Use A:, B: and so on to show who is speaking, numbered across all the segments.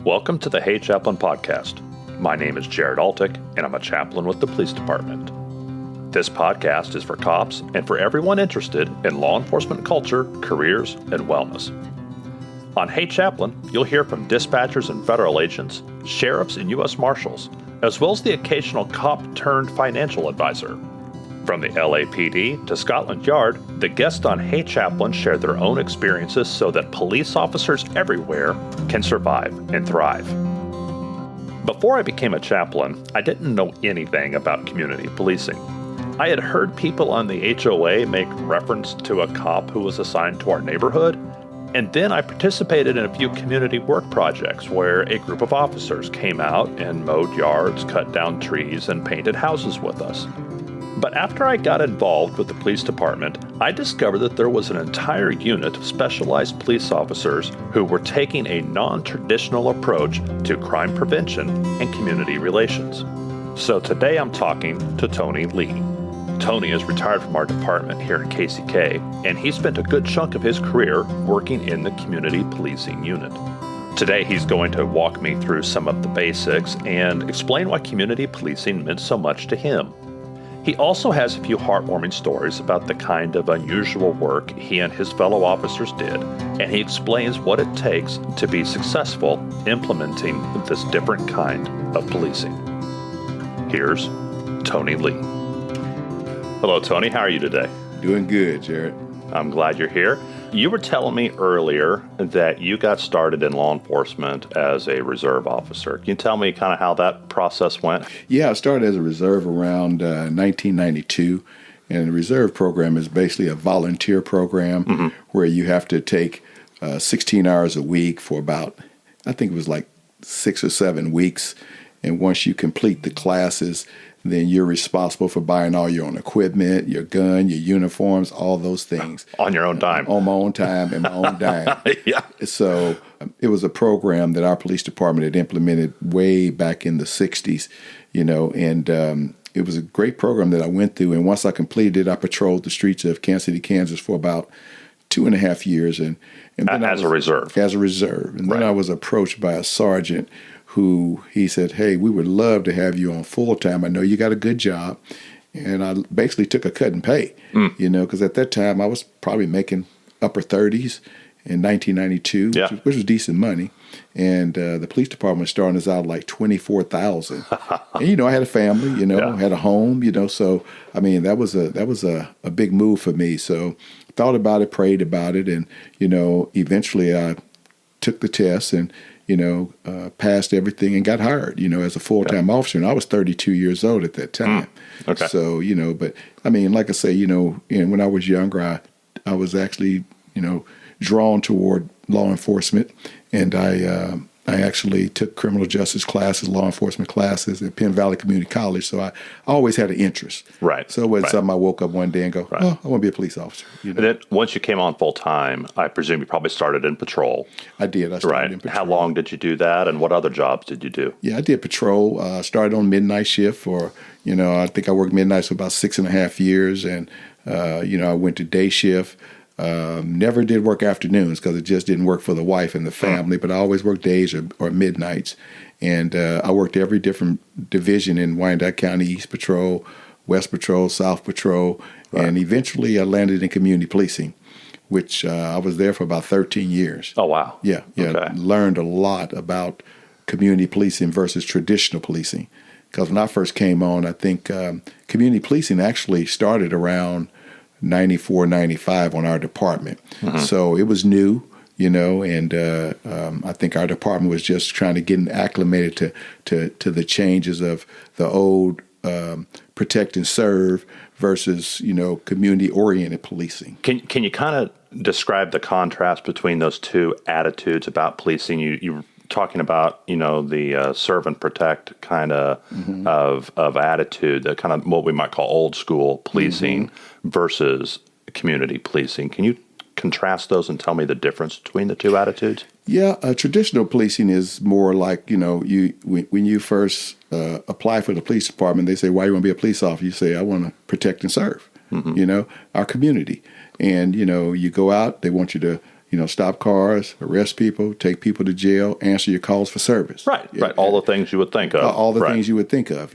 A: Welcome to the Hey Chaplain podcast. My name is Jared Altick, and I'm a chaplain with the police department. This podcast is for cops and for everyone interested in law enforcement culture, careers, and wellness. On Hey Chaplain, you'll hear from dispatchers and federal agents, sheriffs and U.S. Marshals, as well as the occasional cop-turned-financial advisor. From the LAPD to Scotland Yard, the guests on Hey Chaplain share their own experiences so that police officers everywhere can survive and thrive. Before I became a chaplain, I didn't know anything about community policing. I had heard people on the HOA make reference to a cop who was assigned to our neighborhood, and then I participated in a few community work projects where a group of officers came out and mowed yards, cut down trees, and painted houses with us. But after I got involved with the police department, I discovered that there was an entire unit of specialized police officers who were taking a non-traditional approach to crime prevention and community relations. So today I'm talking to Tony Lee. Tony is retired from our department here at KCK, and he spent a good chunk of his career working in the community policing unit. Today he's going to walk me through some of the basics and explain why community policing meant so much to him. He also has a few heartwarming stories about the kind of unusual work he and his fellow officers did, and he explains what it takes to be successful implementing this different kind of policing. Here's Tony Lee. Hello, Tony. How are you today?
B: Doing good, Jared.
A: I'm glad you're here. You were telling me earlier that you got started in law enforcement as a reserve officer. Can you tell me kind of how that process went?
B: Yeah, I started as a reserve around 1992, and the reserve program is basically a volunteer program where you have to take 16 hours a week for about, I think it was like 6 or 7 weeks, and once you complete the classes, then you're responsible for buying all your own equipment, your gun, your uniforms, all those things.
A: On your own dime.
B: On my own time and my own dime.
A: Yeah.
B: So it was a program that our police department had implemented way back in the 60s, and it was a great program that I went through. And once I completed it, I patrolled the streets of Kansas City, Kansas for about 2.5 years. And then
A: as a reserve.
B: As a reserve. And then I was approached by a sergeant who he said, "Hey, we would love to have you on full time. I know you got a good job." And I basically took a cut in pay, because at that time I was probably making upper 30s in 1992, which was decent money. And the police department was starting us out like $24,000. And I had a family, had a home, so I mean that was a big move for me. So thought about it, prayed about it, and eventually I took the test and passed everything and got hired, as a full-time officer. And I was 32 years old at that time.
A: Okay.
B: So, but I mean, like I say, and when I was younger, I was actually, drawn toward law enforcement. And I actually took criminal justice classes, law enforcement classes at Penn Valley Community College. So I always had an interest.
A: Right.
B: So it wasn't something I woke up one day and go, I want to be a police officer.
A: And then once you came on full time, I presume you probably started in patrol.
B: I did. I started in patrol.
A: How long did you do that, and what other jobs did you do?
B: Yeah, I did patrol. Started on midnight shift for, I think I worked midnights for about 6.5 years. And, I went to day shift. Never did work afternoons because it just didn't work for the wife and the family, but I always worked days or midnights. And I worked every different division in Wyandotte County, East Patrol, West Patrol, South Patrol, and eventually I landed in community policing, which I was there for about 13 years.
A: Oh, wow.
B: Yeah. Okay. Learned a lot about community policing versus traditional policing. Because when I first came on, I think community policing actually started around 94, 95 on our department. So it was new, and I think our department was just trying to get acclimated to the changes of the old protect and serve versus, community-oriented policing.
A: Can you kind of describe the contrast between those two attitudes about policing? You talking about, the serve and protect kind of of attitude, the kind of what we might call old school policing versus community policing. Can you contrast those and tell me the difference between the two attitudes?
B: Yeah, traditional policing is more like, when you first apply for the police department, they say, why you want to be a police officer? You say, I want to protect and serve, our community. And, you go out, they want you to stop cars, arrest people, take people to jail, answer your calls for service.
A: Right. All the things you would think of.
B: All the things you would think of,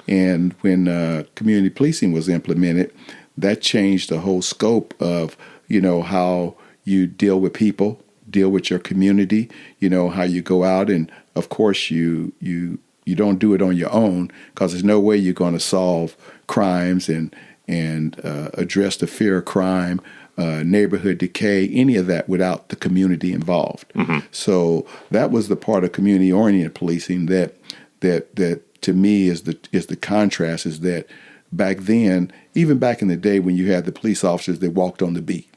B: And when community policing was implemented, that changed the whole scope of, how you deal with people, deal with your community, how you go out. And, of course, you don't do it on your own, because there's no way you're going to solve crimes and address the fear of crime, neighborhood decay, any of that without the community involved. So that was the part of community-oriented policing that to me is the contrast, is that back then, even back in the day when you had the police officers that walked on the beat,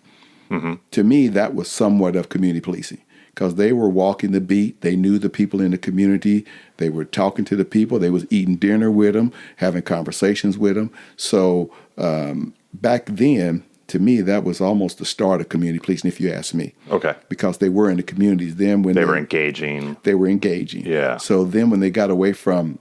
B: to me that was somewhat of community policing, because they were walking the beat. They knew the people in the community. They were talking to the people. They was eating dinner with them, having conversations with them. So back then, to me, that was almost the start of community policing, if you ask me. Okay. Because they were in the communities then. When
A: they were engaging.
B: They were engaging.
A: Yeah.
B: So then when they got away from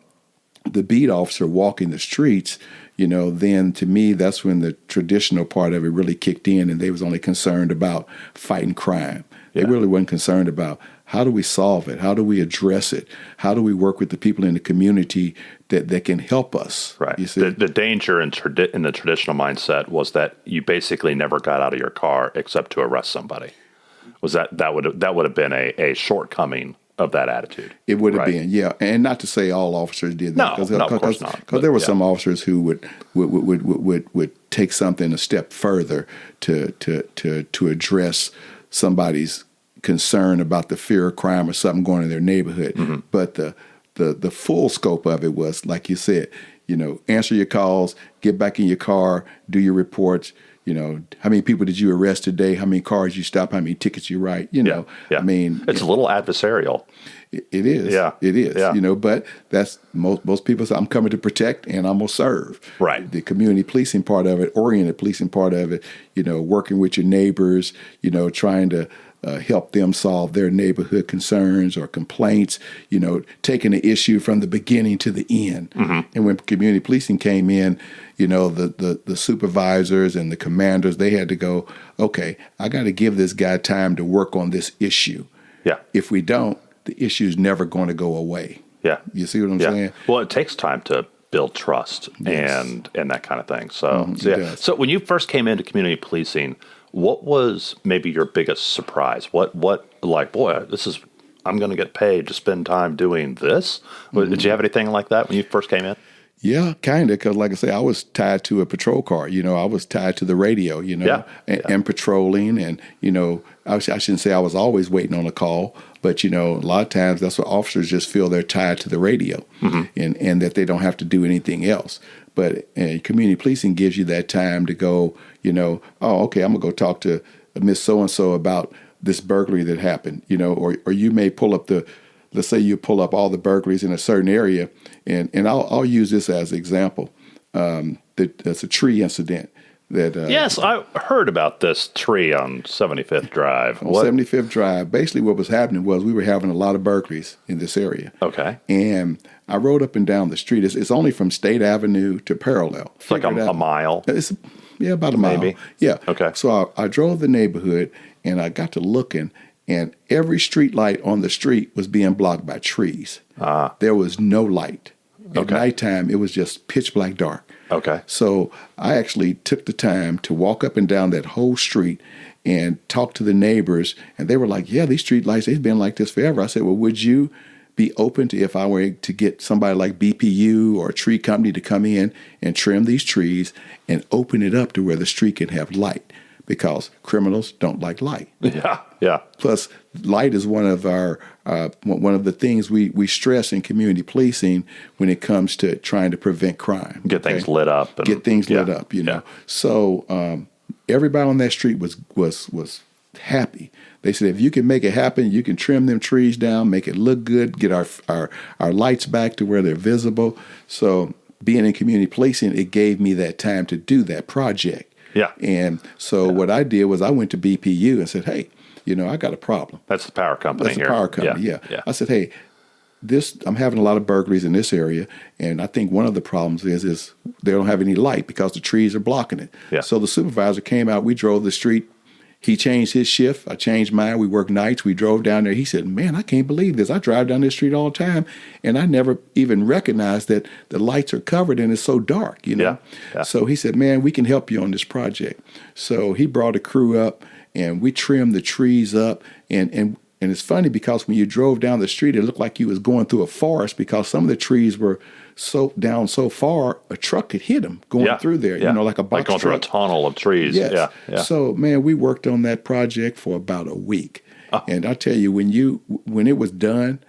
B: the beat officer walking the streets, then to me, that's when the traditional part of it really kicked in, and they was only concerned about fighting crime. They really wasn't concerned about how do we solve it? How do we address it? How do we work with the people in the community that can help us?
A: Right.
B: You see?
A: The danger in the traditional mindset was that you basically never got out of your car except to arrest somebody. Was that would have been a shortcoming of that attitude?
B: It would have been, yeah. And not to say all officers did that.
A: No, of course not.
B: Because there were some officers who would take something a step further to address somebody's concern about the fear of crime or something going in their neighborhood. But the full scope of it was, like you said, answer your calls, get back in your car, do your reports. How many people did you arrest today? How many cars you stopped? How many tickets you write? I mean,
A: it's a little adversarial.
B: It is.
A: Yeah.
B: It is.
A: Yeah.
B: But that's most people say, I'm coming to protect and I'm going to serve.
A: Right.
B: The community policing part of it, oriented policing part of it, working with your neighbors, trying to help them solve their neighborhood concerns or complaints, taking the issue from the beginning to the end. And when community policing came in, the supervisors and the commanders, they had to go, okay, I got to give this guy time to work on this issue. Yeah. If we don't, the issue is never going to go away. Yeah. You see what I'm saying?
A: Well, it takes time to build trust and that kind of thing. So, So when you first came into community policing, what was maybe your biggest surprise? What like, boy, I'm going to get paid to spend time doing this? Did you have anything like that when you first came in?
B: Yeah, kind of, because like I say, I was tied to a patrol car. I was tied to the radio, and patrolling. And, I shouldn't say I was always waiting on a call, but, a lot of times that's what officers just feel they're tied to the radio and that they don't have to do anything else. But community policing gives you that time to go, oh, okay, I'm going to go talk to Miss So-and-so about this burglary that happened, or you may pull up let's say you pull up all the burglaries in a certain area, and I'll use this as an example. That's a tree incident.
A: Yes, I heard about this tree on 75th Drive.
B: On 75th Drive, basically what was happening was we were having a lot of burglaries in this area.
A: Okay.
B: And I rode up and down the street. It's only from State Avenue to Parallel.
A: It's like a mile?
B: About a mile.
A: Maybe?
B: Yeah.
A: Okay.
B: So I drove the neighborhood, and I got to looking, and every street light on the street was being blocked by trees. There was no light. At nighttime, it was just pitch black dark. Okay. So I actually took the time to walk up and down that whole street and talk to the neighbors, and they were like, yeah, these street lights, they've been like this forever. I said, well, would you be open to, if I were to get somebody like BPU or a tree company to come in and trim these trees and open it up to where the street can have light? Because criminals don't like light. Yeah. Plus, light is one of the things we stress in community policing when it comes to trying to prevent crime.
A: Get things lit up.
B: Get things lit up. So everybody on that street was happy. They said, if you can make it happen, you can trim them trees down, make it look good, get our lights back to where they're visible. So being in community policing, it gave me that time to do that project. Yeah. And so what I did was I went to BPU and said, hey, I got a problem.
A: That's the power company here.
B: That's the power company, yeah. I said, hey, I'm having a lot of burglaries in this area, and I think one of the problems is they don't have any light because the trees are blocking it. Yeah. So the supervisor came out, we drove the street, He changed his shift. I changed mine. We worked nights. We drove down there. He said, man, I can't believe this. I drive down this street all the time, and I never even recognized that the lights are covered and it's so dark, you know.
A: Yeah.
B: So he said, man, we can help you on this project. So he brought a crew up, and we trimmed the trees up. And it's funny because when you drove down the street, it looked like you was going through a forest because some of the trees were so down so far, a truck could hit them going through there, you know, like a box
A: like going
B: truck.
A: through a tunnel of trees.
B: Yes.
A: Yeah.
B: So, man, we worked on that project for about a week. And I tell you, when it was done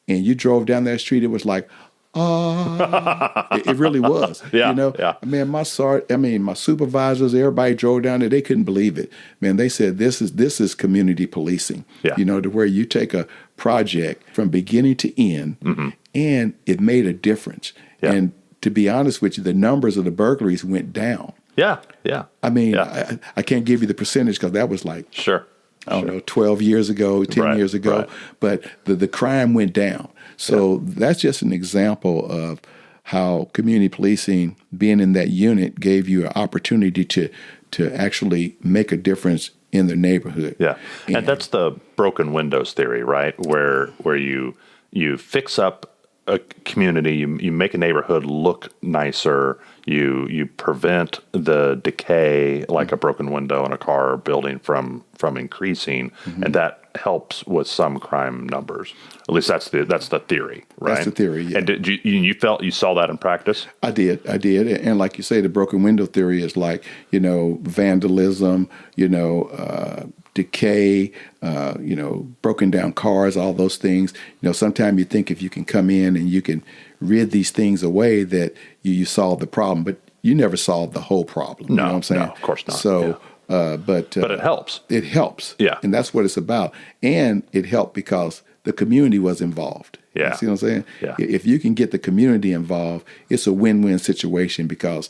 B: and you drove down that street, it was like, it really was.
A: Yeah.
B: You know, man, my supervisors, everybody drove down there. They couldn't believe it. Man, they said, this is community policing, you know, to where you take a project from beginning to end and it made a difference. Yeah. And to be honest with you, the numbers of the burglaries went down.
A: Yeah.
B: I mean, I can't give you the percentage because that was like, I don't know, 12 years ago, 10 years ago, but the crime went down. So that's just an example of how community policing, being in that unit, gave you an opportunity to actually make a difference in the neighborhood.
A: Yeah, and that's the broken windows theory, right? Where you fix up a community, you make a neighborhood look nicer, you prevent the decay like a broken window in a car or building from increasing, and that helps with some crime numbers. At least that's the theory, right? That's
B: the theory. Yeah.
A: And did you saw that in practice?
B: I did, and like you say, the broken window theory is like, you know, vandalism, you know, decay, you know, broken down cars, all those things. You know, sometimes you think if you can come in and you can rid these things away that you solve the problem, but you never solve the whole problem. You know what I'm saying?
A: No, of course not.
B: So, but
A: it helps.
B: It helps.
A: Yeah.
B: And that's what it's about. And it helped because the community was involved.
A: Yeah.
B: You see what I'm saying?
A: Yeah.
B: If you can get the community involved, it's a win-win situation because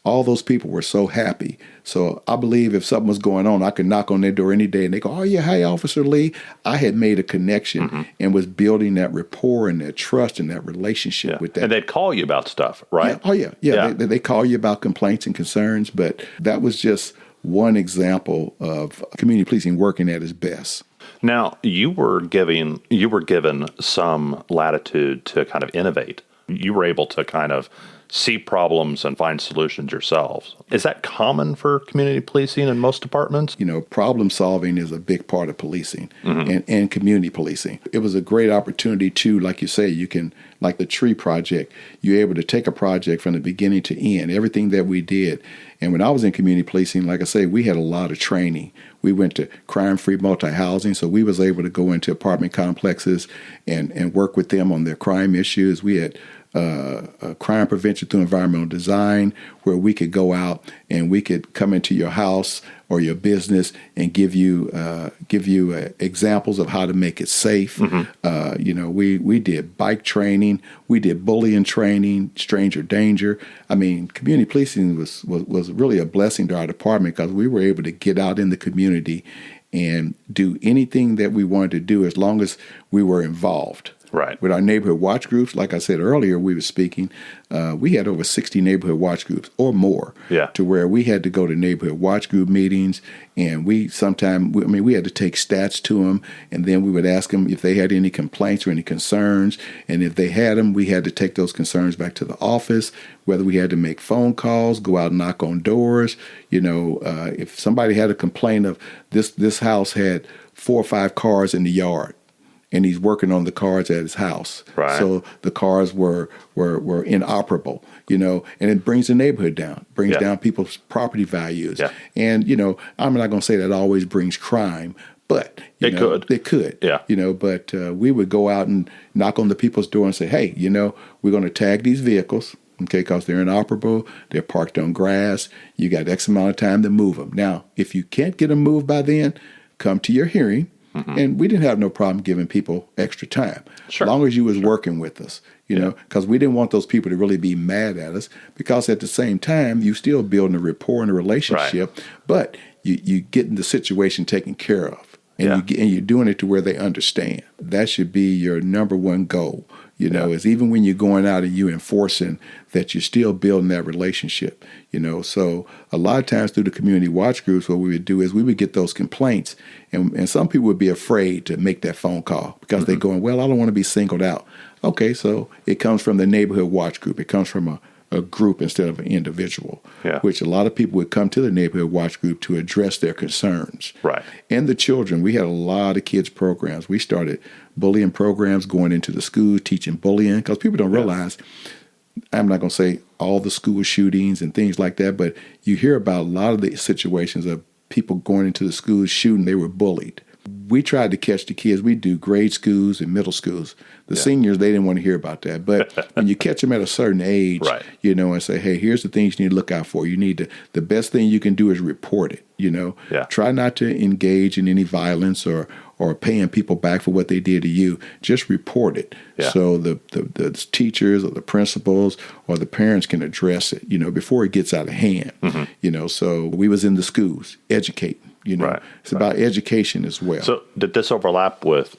B: all those people were so happy. So I believe if something was going on, I could knock on their door any day and they go, oh, yeah, hi, Officer Lee. I had made a connection and was building that rapport and that trust and that relationship with that.
A: And they'd call you about stuff, right?
B: Yeah. They call you about complaints and concerns, but that was just one example of community policing working at its best.
A: Now, you were given some latitude to kind of innovate. You were able to kind of see problems and find solutions yourselves. Is that common for community policing in most departments?
B: You know, problem solving is a big part of policing and community policing. It was a great opportunity too, like you say, you can, like the tree project, you're able to take a project from the beginning to end, everything that we did. And when I was in community policing, like I say, we had a lot of training. We went to crime-free multi-housing, so we was able to go into apartment complexes and work with them on their crime issues. We had crime prevention through environmental design, where we could go out and we could come into your house or your business and give you examples of how to make it safe. You know, we did bike training, we did bullying training, stranger danger. I mean, community policing was really a blessing to our department because we were able to get out in the community and do anything that we wanted to do as long as we were involved.
A: Right.
B: With our neighborhood watch groups, like I said earlier, we were speaking, we had over 60 neighborhood watch groups or more to where we had to go to neighborhood watch group meetings. And we had to take stats to them. And then we would ask them if they had any complaints or any concerns. And if they had them, we had to take those concerns back to the office, whether we had to make phone calls, go out and knock on doors. You know, if somebody had a complaint of this house had 4 or 5 cars in the yard, and he's working on the cars at his house.
A: Right.
B: So the cars were inoperable, you know, and it brings the neighborhood down, brings down people's property values.
A: Yeah.
B: And, you know, I'm not going to say that always brings crime, but it could.
A: Yeah.
B: You know, but we would go out and knock on the people's door and say, hey, you know, we're going to tag these vehicles, okay, because they're inoperable, they're parked on grass, you got X amount of time to move them. Now, if you can't get them moved by then, come to your hearing. And we didn't have no problem giving people extra time, as long as you was working with us, you know, because we didn't want those people to really be mad at us, because at the same time, you still building a rapport and a relationship, but you getting the situation taken care of. and you're doing it to where they understand. That should be your number one goal. Is even when you're going out and you're enforcing, that you're still building that relationship. So a lot of times through the community watch groups, what we would do is we would get those complaints, and some people would be afraid to make that phone call because they're going, well, I don't want to be singled out. Okay, so it comes from the neighborhood watch group. It comes from a group instead of an individual, which a lot of people would come to the neighborhood watch group to address their concerns.
A: Right.
B: And the children, we had a lot of kids programs. We started bullying programs going into the school, teaching bullying, because people don't realize, I'm not going to say all the school shootings and things like that, but you hear about a lot of the situations of people going into the schools shooting, they were bullied. We tried to catch the kids. We do grade schools and middle schools. The seniors, they didn't want to hear about that. But when you catch them at a certain age, and say, hey, here's the things you need to look out for. You need to, the best thing you can do is report it, Try not to engage in any violence or paying people back for what they did to you. Just report it. So the teachers or the principals or the parents can address it, before it gets out of hand. So we was in the schools, educating. It's about education as well.
A: So did this overlap with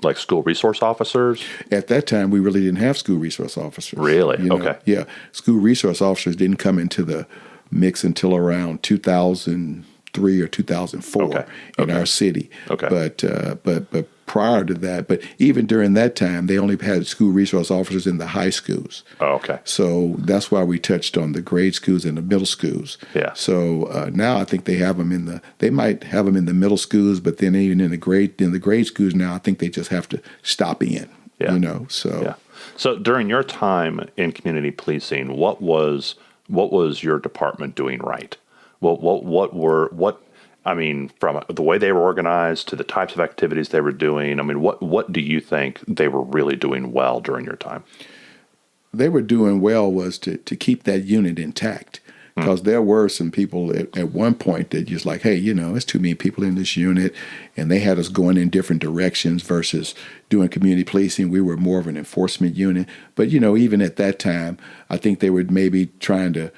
A: like school resource officers?
B: At that time, we really didn't have school resource officers.
A: Really? Okay.
B: Yeah. School resource officers didn't come into the mix until around 2003 or 2004 in our city. Okay. But prior to that, but even during that time, they only had school resource officers in the high schools. Oh, okay. So that's why we touched on the grade schools and the middle schools. Yeah. So now I think they have them they might have them in the middle schools, but then even in the grade schools now, I think they just have to stop in. Yeah.
A: So during your time in community policing, what was your department doing right? From the way they were organized to the types of activities they were doing, what do you think they were really doing well during your time?
B: They were doing well was to keep that unit intact, because there were some people at one point that just like, hey, it's too many people in this unit, and they had us going in different directions versus doing community policing. We were more of an enforcement unit. But, even at that time, I think they were maybe trying to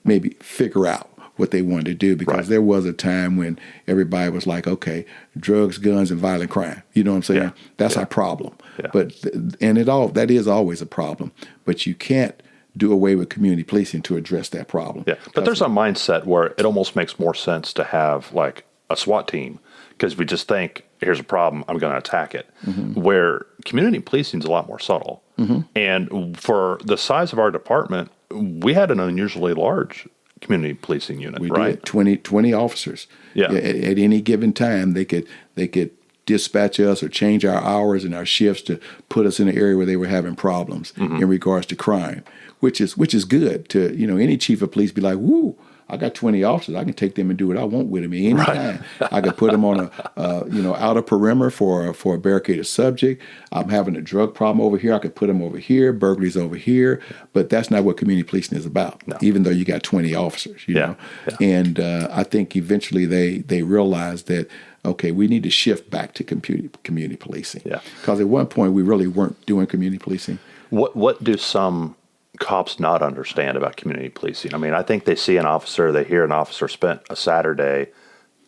B: maybe figure out what they wanted to do, because there was a time when everybody was like, okay, drugs, guns, and violent crime. You know what I'm saying? Yeah. That's our problem. Yeah. But that is always a problem. But you can't do away with community policing to address that problem.
A: Yeah. But there's a mindset where it almost makes more sense to have like a SWAT team, because we just think, here's a problem, I'm going to attack it. Mm-hmm. Where community policing is a lot more subtle. Mm-hmm. And for the size of our department, we had an unusually large community policing unit,
B: we
A: right?
B: did 20 officers. Yeah. At any given time, they could dispatch us or change our hours and our shifts to put us in an area where they were having problems in regards to crime, which is good to, any chief of police be like, woo, I got 20 officers. I can take them and do what I want with them anytime. Right. I could put them on outer perimeter for a barricaded subject. I'm having a drug problem over here. I could put them over here, burglaries over here. But that's not what community policing is about, even though you got 20 officers, know. Yeah. And I think eventually they realized that, okay, we need to shift back to community policing. Yeah. Because at one point we really weren't doing community policing.
A: What do some cops not understand about community policing? I think they see they hear an officer spent a Saturday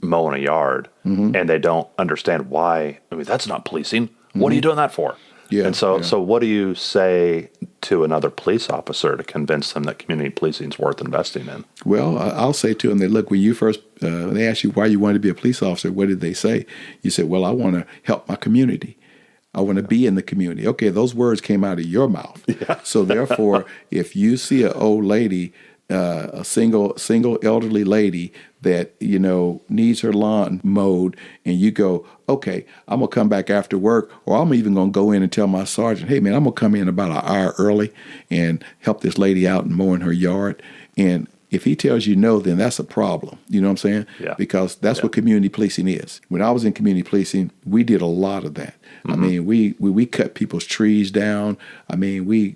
A: mowing a yard, and they don't understand why. That's not policing. What are you doing that for? Yeah. And so what do you say to another police officer to convince them that community policing is worth investing in?
B: Well, I'll say to them that, look, when you first, they ask you why you wanted to be a police officer, what did they say? You said, well, I want to help my community. I want to be in the community. Okay, those words came out of your mouth. Yeah. So therefore, if you see an old lady, a single elderly lady that, needs her lawn mowed, and you go, okay, I'm going to come back after work, or I'm even going to go in and tell my sergeant, hey, man, I'm going to come in about an hour early and help this lady out in mowing her yard. And if he tells you no, then that's a problem. You know what I'm saying? Yeah. Because that's what community policing is. When I was in community policing, we did a lot of that. Mm-hmm. We cut people's trees down. We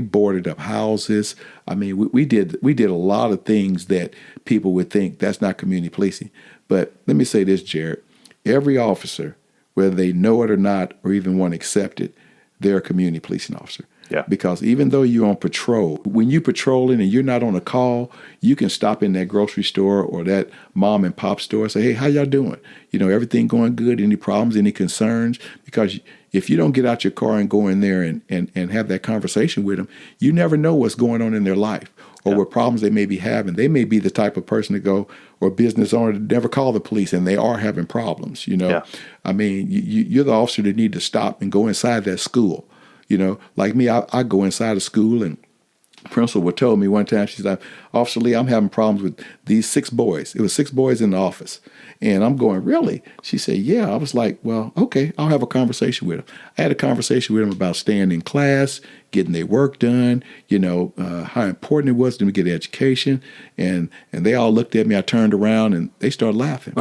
B: boarded up houses. We did a lot of things that people would think that's not community policing. But let me say this, Jared. Every officer, whether they know it or not, or even want to accept it, they're a community policing officer.
A: Yeah.
B: Because even though you're on patrol, when you're patrolling and you're not on a call, you can stop in that grocery store or that mom and pop store and say, hey, how y'all doing? Everything going good? Any problems, any concerns? Because if you don't get out your car and go in there and have that conversation with them, you never know what's going on in their life or what problems they may be having. They may be the type of person to go, or business owner to never call the police, and they are having problems, I mean, you're the officer that need to stop and go inside that school. Like me, I go inside a school, and principal would tell me one time, she's like, Officer Lee, I'm having problems with these 6 boys. It was 6 boys in the office. And I'm going, really? She said, yeah. I was like, well, okay, I'll have a conversation with them. I had a conversation with them about staying in class, getting their work done, how important it was to them to get education. And they all looked at me. I turned around and they started laughing.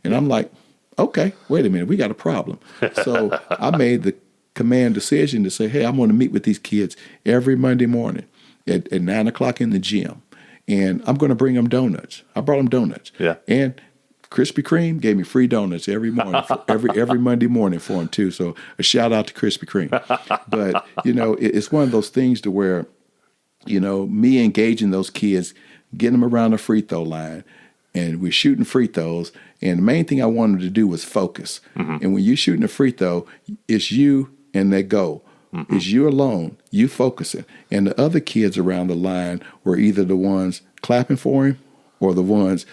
B: And I'm like, okay, wait a minute, we got a problem. So I made the command decision to say, hey, I'm going to meet with these kids every Monday morning at 9 o'clock in the gym. And I'm going to bring them donuts. I brought them donuts.
A: Yeah.
B: And Krispy Kreme gave me free donuts every morning, every Monday morning for them too. So a shout out to Krispy Kreme. But, it's one of those things to where, me engaging those kids, getting them around the free throw line, and we're shooting free throws. And the main thing I wanted to do was focus. Mm-hmm. And when you're shooting a free throw, it's you and that goal. Mm-hmm. It's you alone, you focusing. And the other kids around the line were either the ones clapping for him or the ones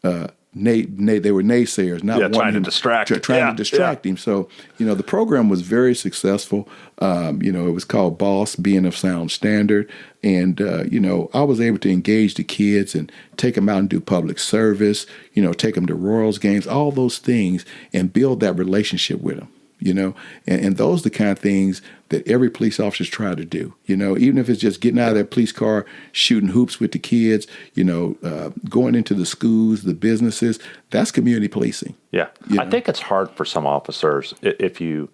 B: they were naysayers, not
A: trying to distract
B: him. So, the program was very successful. It was called BOSS, Being of Sound Standard. And, I was able to engage the kids and take them out and do public service, take them to Royals games, all those things, and build that relationship with them. And those are the kind of things that every police officer is trying to do, even if it's just getting out of their police car, shooting hoops with the kids, going into the schools, the businesses, that's community policing.
A: Yeah. I think it's hard for some officers if you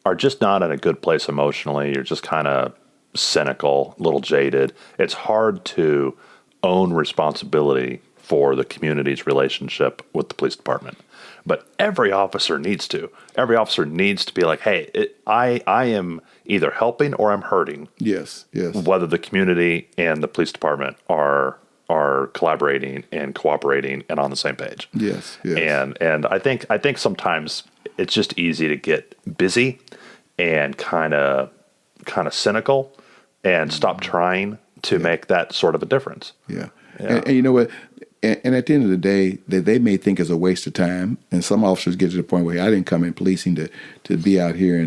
A: are just not in a good place emotionally, you're just kind of cynical, a little jaded. It's hard to own responsibility for the community's relationship with the police department. But every officer needs to. Every officer needs to be like, hey, I am either helping or I'm hurting.
B: Yes.
A: Whether the community and the police department are collaborating and cooperating and on the same page.
B: Yes.
A: And I think sometimes it's just easy to get busy and kind of cynical and stop trying to make that sort of a difference.
B: Yeah. And you know what? And at the end of the day, they may think it's a waste of time. And some officers get to the point where, hey, I didn't come in policing to be out here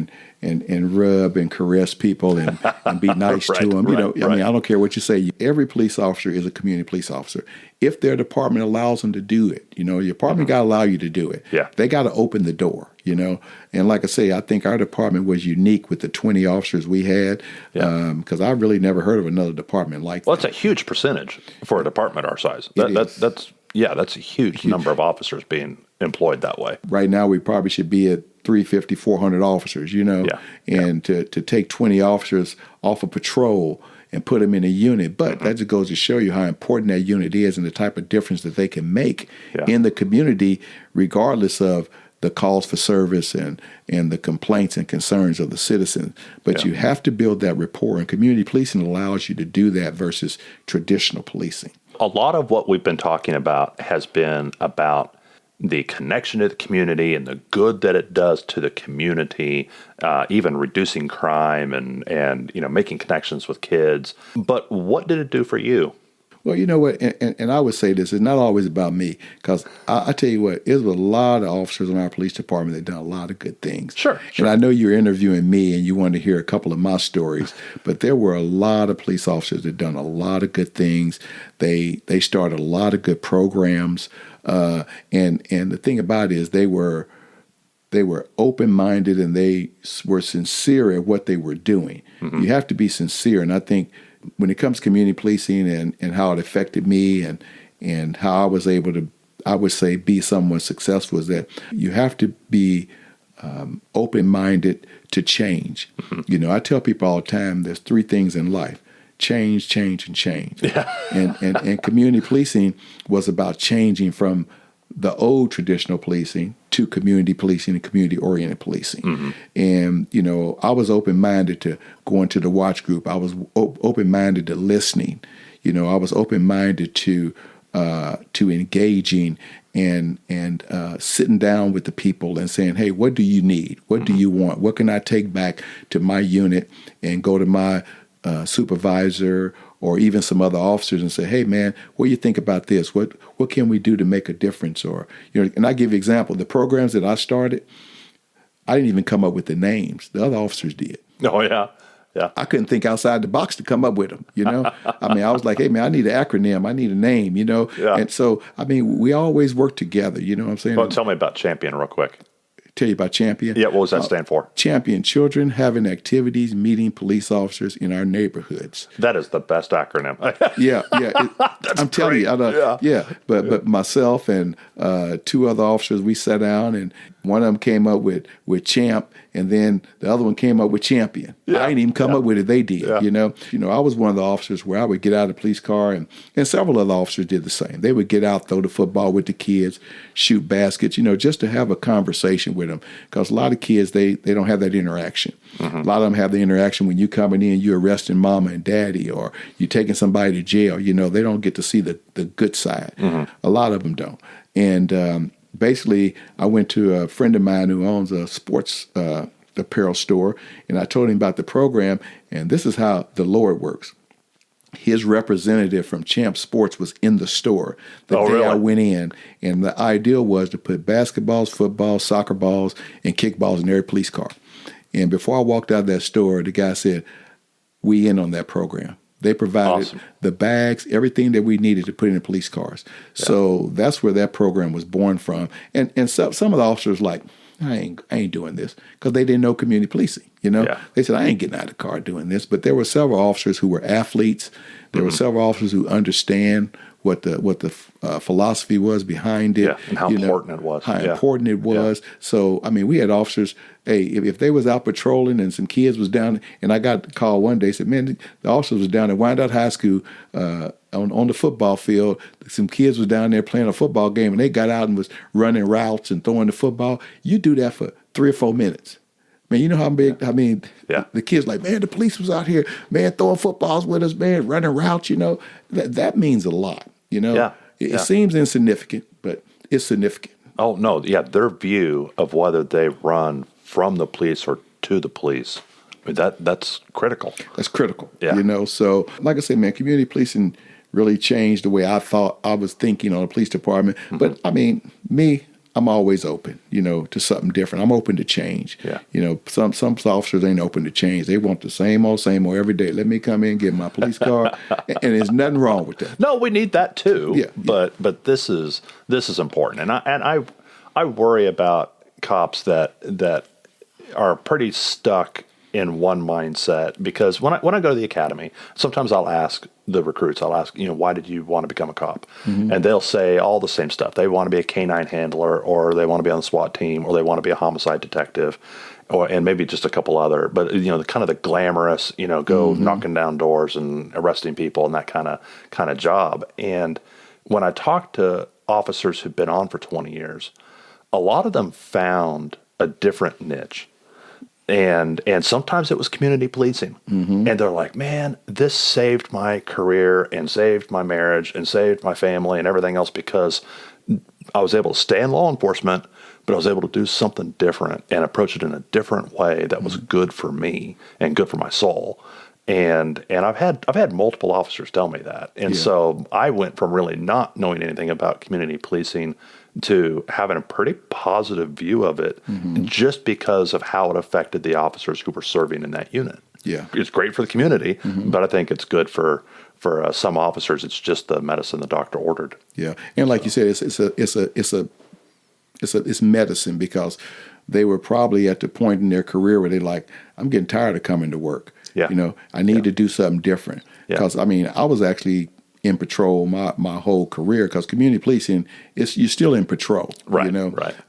B: and rub and caress people and be nice to them. I mean, I don't care what you say. Every police officer is a community police officer. If their department allows them to do it, your department got to allow you to do it.
A: Yeah.
B: They got to open the door, And like I say, I think our department was unique with the 20 officers we had because I really never heard of another department like that.
A: Well, it's a huge percentage for a department our size. That's a huge number of officers being employed that way.
B: Right now, we probably should be at 350, 400 officers, And to take 20 officers off of patrol and put them in a unit. But that just goes to show you how important that unit is and the type of difference that they can make in the community, regardless of the calls for service and the complaints and concerns of the citizens. But you have to build that rapport, and community policing allows you to do that versus traditional policing.
A: A lot of what we've been talking about has been about the connection to the community and the good that it does to the community, even reducing crime and making connections with kids. But what did it do for you?
B: Well, you know what, and I would say this, it's not always about me, because I tell you what, there's a lot of officers in our police department that done a lot of good things.
A: Sure.
B: And I know you're interviewing me and you wanted to hear a couple of my stories, but there were a lot of police officers that done a lot of good things. They started a lot of good programs, and the thing about it is they were open-minded and they were sincere at what they were doing. Mm-hmm. You have to be sincere, and I think when it comes to community policing and how it affected me and how I was able to, I would say, be somewhat successful, is that you have to be open-minded to change. Mm-hmm. I tell people all the time, there's 3 things in life: change, change, and change. Yeah. and community policing was about changing from the old traditional policing to community policing and community-oriented policing. And, I was open-minded to going to the watch group. I was open-minded to listening. I was open-minded to engaging and sitting down with the people and saying, hey, what do you need? What do you want? What can I take back to my unit and go to my supervisor or even some other officers and say, hey, man, what do you think about this? What can we do to make a difference? Or, and I give you an example. The programs that I started, I didn't even come up with the names. The other officers did.
A: Oh, yeah. Yeah.
B: I couldn't think outside the box to come up with them, I was like, hey, man, I need an acronym. I need a name,
A: Yeah.
B: And so, we always work together, you know what I'm saying?
A: Well, tell me about Champion real quick.
B: Tell you about Champion.
A: Yeah, what does that stand for?
B: Champion Children Having Activities Meeting Police Officers in Our Neighborhoods.
A: That is the best acronym.
B: Yeah. I'm telling you. But myself and two other officers, we sat down and one of them came up with Champ, and then the other one came up with Champion.
A: Yeah.
B: I didn't even come up with it; they did.
A: Yeah.
B: I was one of the officers where I would get out of the police car, and several other officers did the same. They would get out, throw the football with the kids, shoot baskets, just to have a conversation with them, because a lot of kids they don't have that interaction. A lot of them have the interaction when you coming in, you arresting mama and daddy, or you taking somebody to jail. They don't get to see the good side. A lot of them don't, and basically, I went to a friend of mine who owns a sports apparel store, and I told him about the program, and this is how the Lord works. His representative from Champ Sports was in the store the day
A: really?
B: I went in, and the idea was to put basketballs, footballs, soccer balls, and kickballs in every police car. And before I walked out of that store, the guy said, we in on that program. They provided the bags, everything that we needed to put in the police cars. Yeah. So that's where that program was born from. And some of the officers like, I ain't doing this, because they didn't know community policing.
A: Yeah.
B: They said, I ain't getting out of the car doing this. But there were several officers who were athletes. There were several officers who understand what the philosophy was behind it.
A: Yeah, and how important it was.
B: How important it was. Yeah. So, we had officers, hey, if they was out patrolling and some kids was down, and I got the call one day, said, man, the officers was down at Wyandotte High School on the football field. Some kids was down there playing a football game, and they got out and was running routes and throwing the football. You do that for 3 or 4 minutes. Man, you know how big, the kids like, man, the police was out here, man, throwing footballs with us, man, running routes, that means a lot, It seems insignificant, but it's significant.
A: Oh, no, yeah, their view of whether they run from the police or to the police, that's critical. That's critical,
B: So, like I said, man, community policing really changed the way I thought I was thinking on a police department. But, I'm always open, to something different. I'm open to change.
A: Yeah.
B: Some officers ain't open to change. They want the same old every day. Let me come in, get my police car, and there's nothing wrong with that.
A: No, we need that too.
B: Yeah.
A: But this is important, and I worry about cops that are pretty stuck in one mindset, because when I go to the academy, sometimes I'll ask the recruits, why did you want to become a cop? And they'll say all the same stuff. They want to be a canine handler, or they want to be on the SWAT team, or they want to be a homicide detective, and maybe just a couple other. But kind of the glamorous, go knocking down doors and arresting people and that kind of job. And when I talk to officers who've been on for 20 years, a lot of them found a different niche. And sometimes it was community policing. And they're like, man, this saved my career and saved my marriage and saved my family and everything else, because I was able to stay in law enforcement, but I was able to do something different and approach it in a different way that was good for me and good for my soul. And I've had multiple officers tell me that. And so I went from really not knowing anything about community policing to having a pretty positive view of it, just because of how it affected the officers who were serving in that unit.
B: Yeah,
A: it's great for the community, but I think it's good for some officers. It's just the medicine the doctor ordered.
B: Yeah, and like you said, it's medicine, because they were probably at the point in their career where they're like, I'm getting tired of coming to work.
A: Yeah,
B: I need to do something different. Because I was actually in patrol my whole career, because community policing, you're still in patrol,
A: right?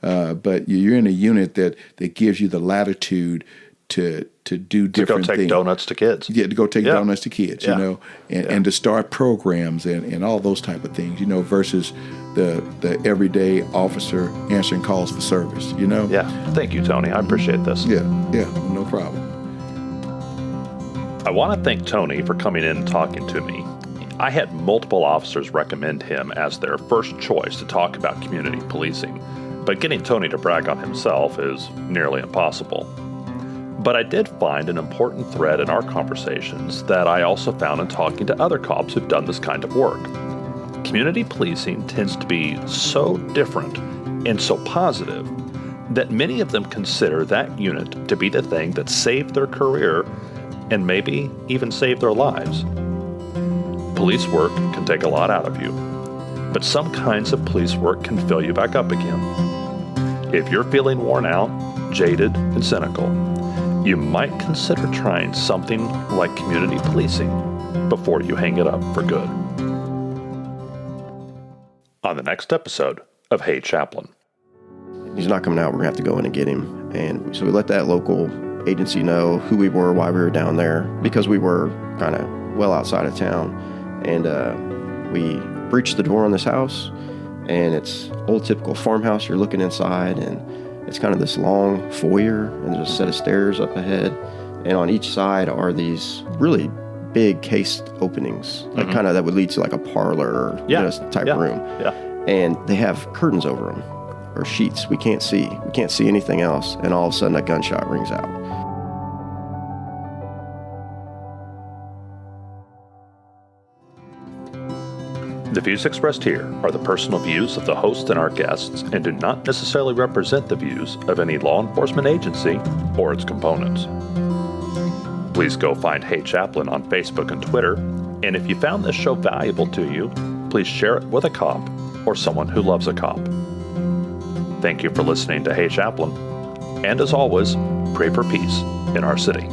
B: But you're in a unit that gives you the latitude to do
A: To go
B: different
A: take
B: things.
A: donuts to kids.
B: Yeah, to go take
A: Yeah.
B: donuts to kids,
A: Yeah.
B: you know, and to start programs and all those type of things, you know, versus the everyday officer answering calls for service, you know.
A: Yeah. Thank you, Tony. I appreciate this.
B: Yeah, no problem.
A: I want to thank Tony for coming in and talking to me. I had multiple officers recommend him as their first choice to talk about community policing, but getting Tony to brag on himself is nearly impossible. But I did find an important thread in our conversations that I also found in talking to other cops who've done this kind of work. Community policing tends to be so different and so positive that many of them consider that unit to be the thing that saved their career and maybe even saved their lives. Police work can take a lot out of you, but some kinds of police work can fill you back up again. If you're feeling worn out, jaded, and cynical, you might consider trying something like community policing before you hang it up for good. On the next episode of Hey Chaplain.
C: He's not coming out, we're going to have to go in and get him. And so we let that local agency know who we were, why we were down there, because we were kind of well outside of town. And we breached the door on this house, and it's old typical farmhouse. You're looking inside, and it's kind of this long foyer, and there's a set of stairs up ahead. And on each side are these really big cased openings, like kind of that would lead to like a parlor or type room.
A: Yeah.
C: And they have curtains over them, or sheets. We can't see anything else. And all of a sudden, a gunshot rings out.
A: The views expressed here are the personal views of the host and our guests and do not necessarily represent the views of any law enforcement agency or its components. Please go find Hey Chaplain on Facebook and Twitter, and if you found this show valuable to you, please share it with a cop or someone who loves a cop. Thank you for listening to Hey Chaplain, and as always, pray for peace in our city.